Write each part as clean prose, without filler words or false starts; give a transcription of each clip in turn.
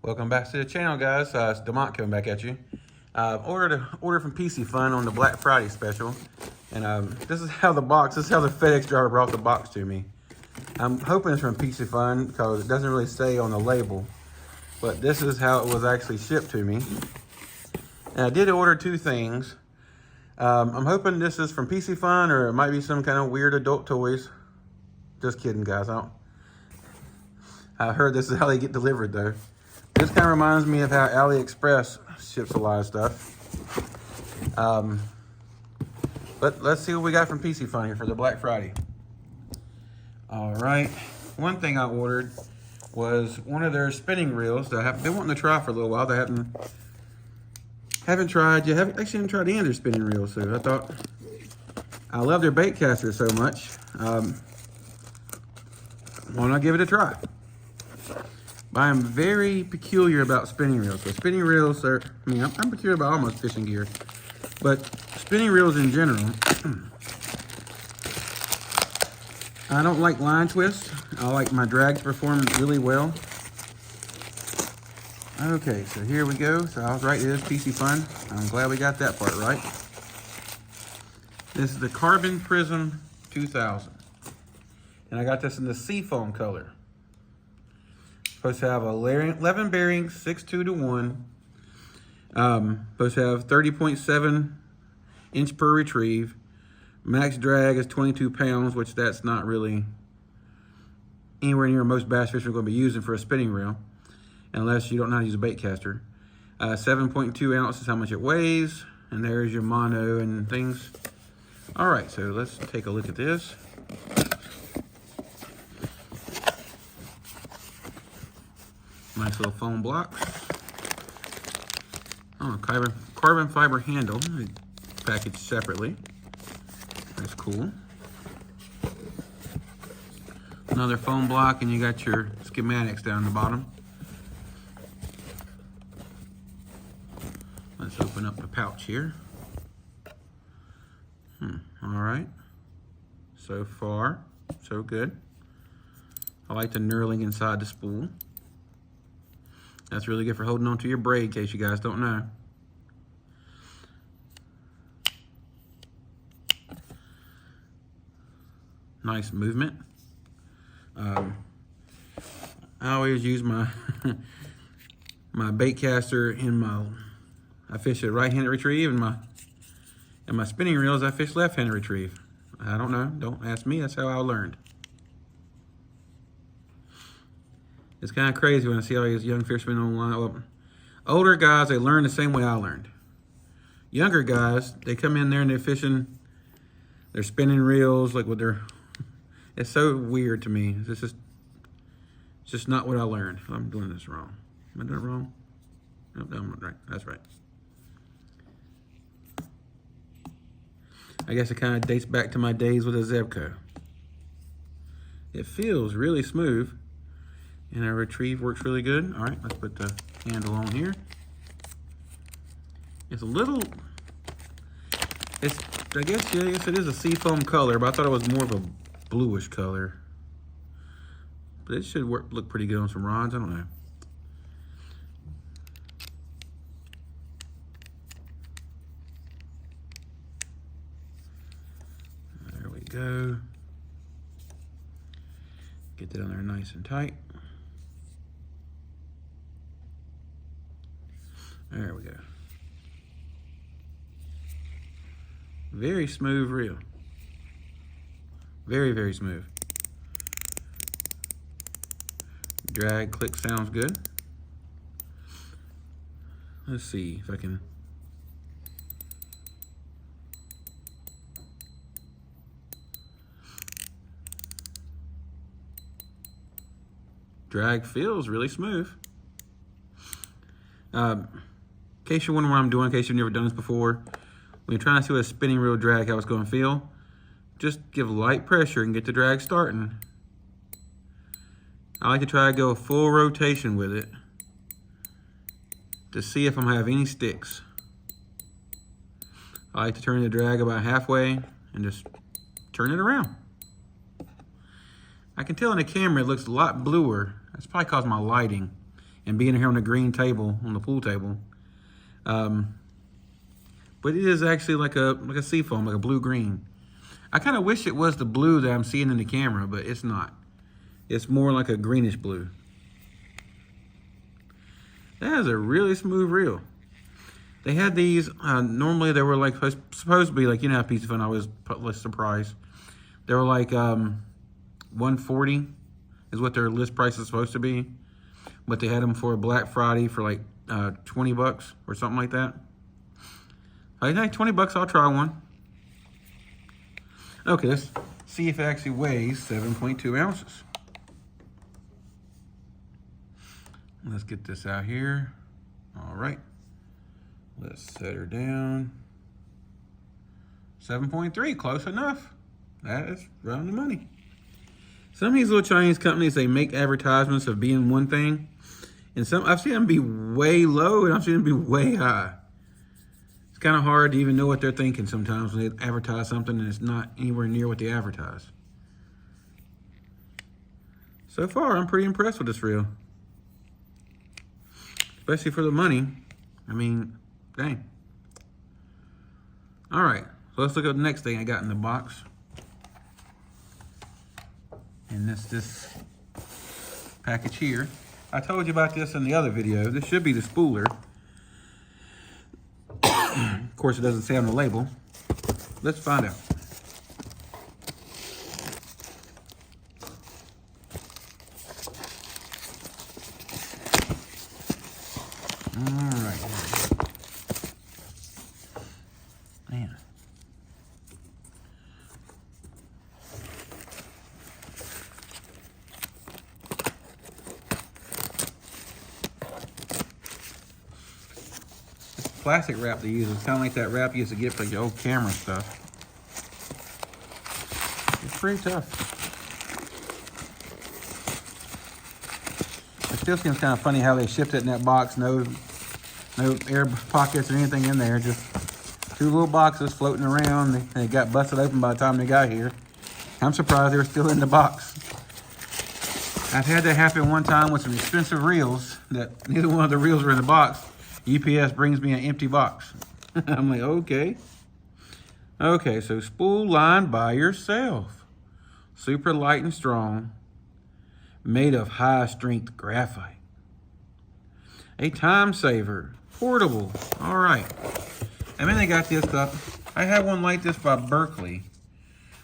Welcome back to the channel, guys. It's Demont coming back at you. Ordered an order from Piscifun on the Black Friday special, and this is how the FedEx driver brought the box to me. I'm hoping it's from Piscifun because it doesn't really say on the label, but this is how it was actually shipped to me. And I did order two things. I'm hoping this is from Piscifun, or it might be some kind of weird adult toys. Just kidding, guys. I heard this is how they get delivered, though. This kind of reminds me of how AliExpress ships a lot of stuff. But let's see what we got from Piscifun here for the Black Friday. All right. One thing I ordered was one of their spinning reels that I've been wanting to try for a little while. They haven't tried yet. Haven't tried any of their spinning reels. So I thought, I love their bait casters so much. Why not give it a try? I am very peculiar about spinning reels. So spinning reels are, I'm peculiar about almost fishing gear, but spinning reels in general, I don't like line twists. I like my drag to perform really well. Okay, so here we go. So I was right, it is Piscifun. I'm glad we got that part right. This is the Carbon Prism 2000. And I got this in the seafoam color. Supposed to have 11 bearings, 6.2 to 1. Supposed to have 30.7 inch per retrieve. Max drag is 22 pounds, which that's not really anywhere near most bass fishers are going to be using for a spinning reel, unless you don't know how to use a bait caster. 7.2 ounces is how much it weighs, and there's your mono and things. All right, so let's take a look at this. Nice little foam block. Oh, carbon fiber handle, packaged separately. That's cool. Another foam block, and you got your schematics down the bottom. Let's open up the pouch here. All right. So far, so good. I like the knurling inside the spool. That's really good for holding on to your braid, in case you guys don't know. Nice movement. I always use my my bait caster in I fish a right-handed retrieve, and my spinning reels I fish left-handed retrieve. I don't know. Don't ask me. That's how I learned. It's kind of crazy when I see all these young fishermen online. Well, older guys, they learn the same way I learned. Younger guys, they come in there and they're fishing, they're spinning reels, like with their, it's so weird to me. It's just not what I learned. I'm doing this wrong. Am I doing it wrong? Nope, I'm right. That's right. I guess it kind of dates back to my days with a Zebco. It feels really smooth. And our retrieve works really good. All right, let's put the handle on here. It's a little, I guess it is a seafoam color, but I thought it was more of a bluish color. But it should look pretty good on some rods, I don't know. There we go. Get that on there nice and tight. There we go. Very smooth reel. Very, very smooth. Drag, click sounds good. Let's see if I can. Drag feels really smooth. In case you're wondering what I'm doing, in case you've never done this before, when you're trying to see what a spinning reel drag, how it's going to feel, just give light pressure and get the drag starting. I like to try to go a full rotation with it to see if I'm having any sticks. I like to turn the drag about halfway and just turn it around. I can tell in the camera it looks a lot bluer. That's probably because my lighting and being here on the green table, on the pool table. But it is actually like a seafoam, like a blue-green. I kind of wish it was the blue that I'm seeing in the camera, but it's not. It's more like a greenish blue. That is a really smooth reel. They had these, normally they were like, supposed to be like, you know how Piscifun always list the price. They were like $140 is what their list price is supposed to be. But they had them for a Black Friday for like 20 bucks or something like that. I think 20 bucks, I'll try one. Okay, let's see if it actually weighs 7.2 ounces. Let's get this out here. All right. Let's set her down. 7.3, close enough. That is around the money. Some of these little Chinese companies, they make advertisements of being one thing. And some, I've seen them be way low and I've seen them be way high. It's kind of hard to even know what they're thinking sometimes when they advertise something and it's not anywhere near what they advertise. So far, I'm pretty impressed with this reel. Especially for the money. I mean, dang. All right, so let's look at the next thing I got in the box. And that's this package here. I told you about this in the other video. This should be the spooler. Of course, it doesn't say on the label. Let's find out. All right. Man. Plastic wrap they use. It's kind of like that wrap you used to get for your old camera stuff. It's pretty tough. It still seems kind of funny how they shipped it in that box. No air pockets or anything in there. Just two little boxes floating around. They got busted open by the time they got here. I'm surprised they were still in the box. I've had that happen one time with some expensive reels that neither one of the reels were in the box. UPS brings me an empty box. I'm like, okay. Okay, so spool line by yourself. Super light and strong. Made of high strength graphite. A time saver. Portable. All right. And then they got this stuff. I had one like this by Berkeley.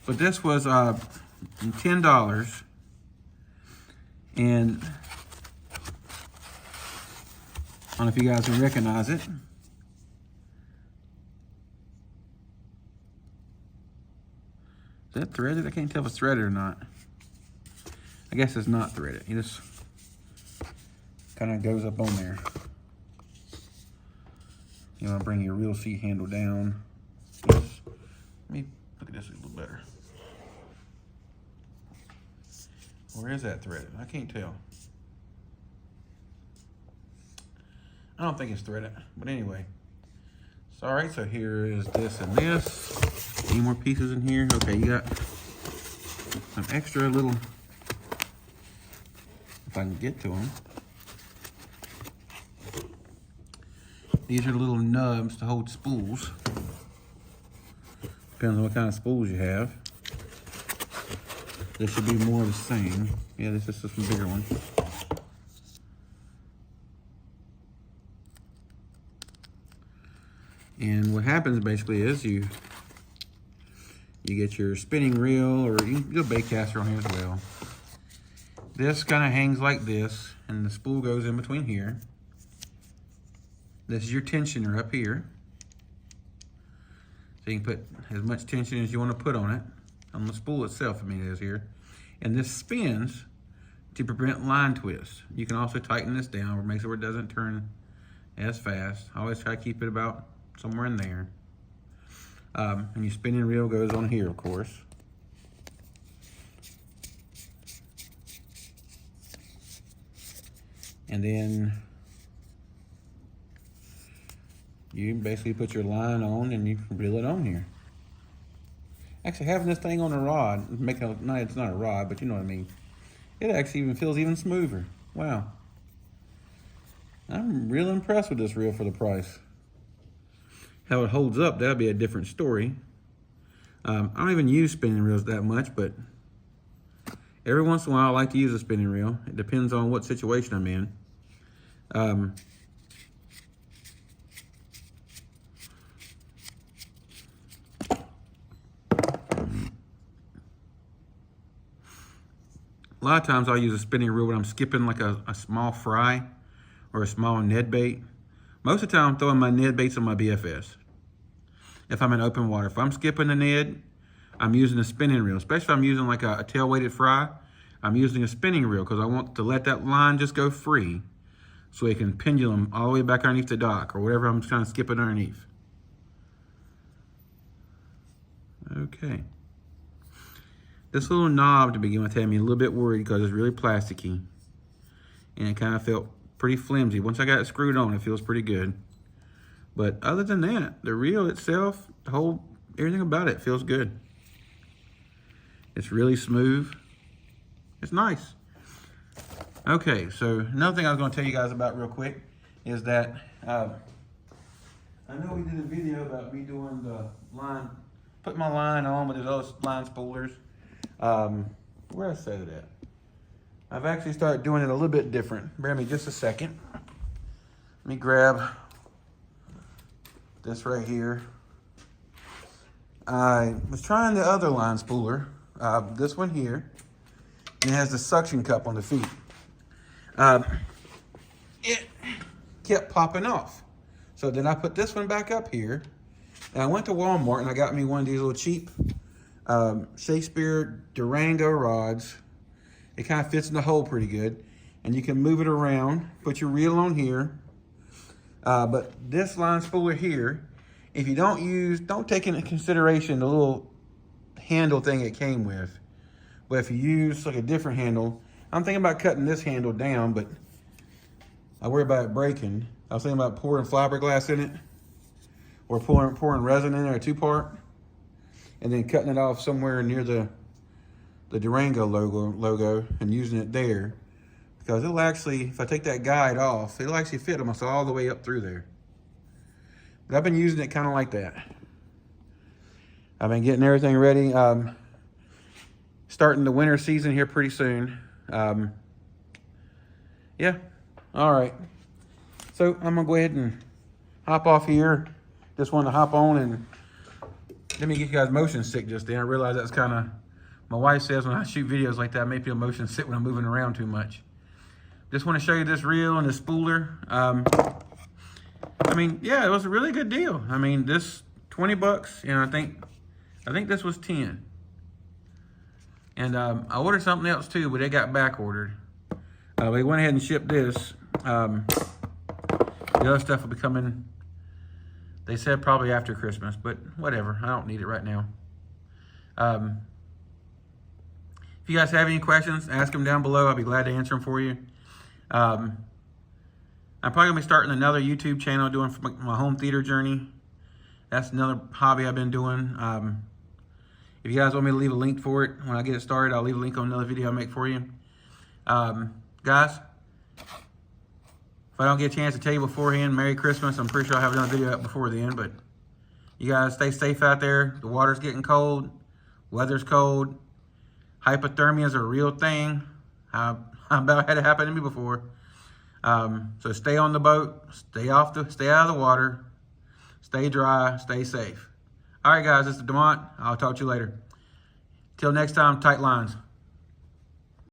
But this was $10. And I don't know if you guys can recognize it. Is that threaded? I can't tell if it's threaded or not. I guess it's not threaded. It just kind of goes up on there. You want to bring your reel seat handle down. Let me look at this a little better. Where is that threaded? I can't tell. I don't think it's threaded, but anyway. So, all right, so here is this and this. Any more pieces in here? Okay, you got some extra little, if I can get to them. These are little nubs to hold spools. Depends on what kind of spools you have. This should be more of the same. Yeah, this is some bigger ones. And what happens basically is you get your spinning reel, or you can do a bait caster on here as well. This kind of hangs like this, and the spool goes in between here. This is your tensioner up here. So you can put as much tension as you want to put on it. On the spool itself, I mean, it is here. And this spins to prevent line twists. You can also tighten this down, or make it where it doesn't turn as fast. I always try to keep it about somewhere in there. And your spinning reel goes on here, of course. And then you basically put your line on and you reel it on here. Actually, having this thing on a rod, making it, no, it's not a rod, but you know what I mean. It actually even feels even smoother. Wow. I'm real impressed with this reel for the price. How it holds up, that'll be a different story. I don't even use spinning reels that much, but every once in a while I like to use a spinning reel. It depends on what situation I'm in. A lot of times I'll use a spinning reel when I'm skipping like a small fry or a small Ned bait. Most of the time I'm throwing my Ned baits on my BFS. If I'm in open water. If I'm skipping the Ned, I'm using a spinning reel. Especially if I'm using like a tail weighted fry, I'm using a spinning reel because I want to let that line just go free so it can pendulum all the way back underneath the dock or whatever I'm trying to skip it underneath. Okay. This little knob to begin with had me a little bit worried because it's really plasticky. And it kind of felt pretty flimsy. Once I got it screwed on, it feels pretty good. But other than that, the reel itself, everything about it feels good. It's really smooth. It's nice. Okay, so another thing I was going to tell you guys about real quick is that I know we did a video about me doing the line, putting my line on with those other line spoolers. Where did I say that? I've actually started doing it a little bit different. Bear me just a second. Let me grab this right here. I was trying the other line spooler, this one here, and it has the suction cup on the feet. It kept popping off. So then I put this one back up here, and I went to Walmart and I got me one of these little cheap Shakespeare Durango rods. It kind of fits in the hole pretty good, and you can move it around, put your reel on here. But this line spooler here, if you don't take into consideration the little handle thing it came with. But if you use like a different handle, I'm thinking about cutting this handle down, but I worry about it breaking. I was thinking about pouring fiberglass in it, or pouring resin in there, a 2-part, and then cutting it off somewhere near the Durango logo and using it there. Because it'll actually, if I take that guide off, it'll actually fit almost all the way up through there. But I've been using it kind of like that. I've been getting everything ready. Starting the winter season here pretty soon. Yeah, all right. So I'm gonna go ahead and hop off here. Just wanted to hop on and let me get you guys motion sick just then. I realized that's kind of, my wife says when I shoot videos like that, I may feel motion sick when I'm moving around too much. Just want to show you this reel and this spooler. I mean, yeah, it was a really good deal. I mean, this 20 bucks, and I think this was 10. And I ordered something else too, but it got back ordered. We went ahead and shipped this. The other stuff will be coming, they said probably after Christmas, but whatever. I don't need it right now. If you guys have any questions, ask them down below. I'll be glad to answer them for you. I'm probably gonna be starting another YouTube channel doing my home theater journey. That's another hobby I've been doing. If you guys want me to leave a link for it when I get it started, I'll leave a link on another video I make for you. Guys, if I don't get a chance to tell you beforehand, Merry Christmas. I'm pretty sure I'll have another video up before then, but you guys stay safe out there. The water's getting cold, weather's cold. Hypothermia is a real thing. I about had it happen to me before. So stay on the boat, stay out of the water, stay dry, stay safe. All right, guys, this is Demont. I'll talk to you later. Till next time, tight lines.